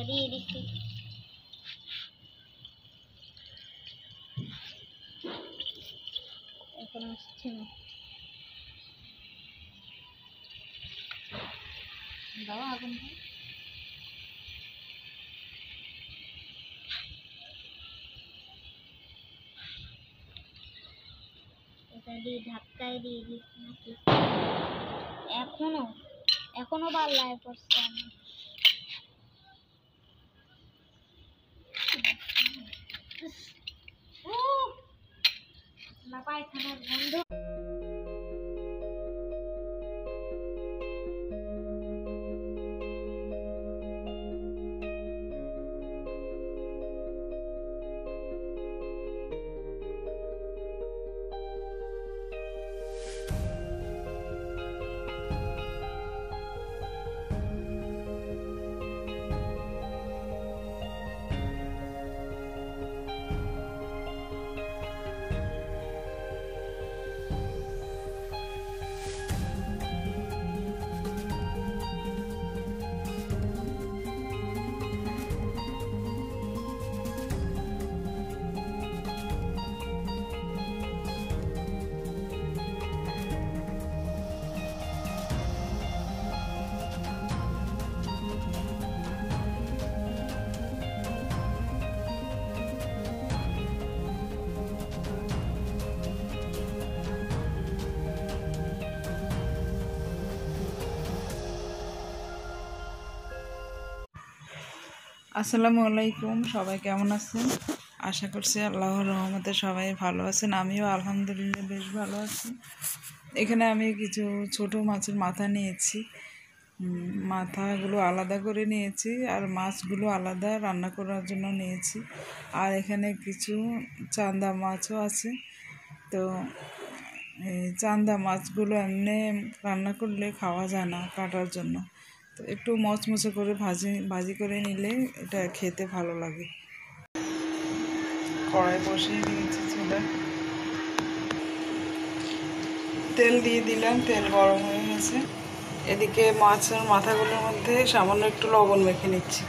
দিয়ে দিচ্ছি। এখন আসছে না, দাও আগুন। এটা দিয়ে ধাক্কায় দিয়ে দিচ্ছি নাকি এখনো বাল্লায় পড়ছে আমার। পায়খানার গন্ধ। আসসালামু আলাইকুম, সবাই কেমন আছেন? আশা করছি আল্লাহর রহমতে সবাই ভালো আছেন। আমিও আলহামদুলিল্লাহ বেশ ভালো আছি। এখানে আমি কিছু ছোট মাছের মাথা নিয়েছি, মাথাগুলো আলাদা করে নিয়েছি, আর মাছগুলো আলাদা রান্না করার জন্য নিয়েছি। আর এখানে কিছু চান্দা মাছও আছে। তো এই চান্দা মাছগুলো এমনি রান্না করলে খাওয়া যায় না কাটার জন্য, তো একটু মচমচে করে ভাজি করে নিলে এটা খেতে ভালো লাগে। কড়াই বসিয়ে দিয়েছি চুলায়, তেল দিয়ে দিলাম, তেল গরম হয়ে গেছে। এদিকে মাছের মাথাগুলোর মধ্যে সামান্য একটু লবণ মেখে নিচ্ছি।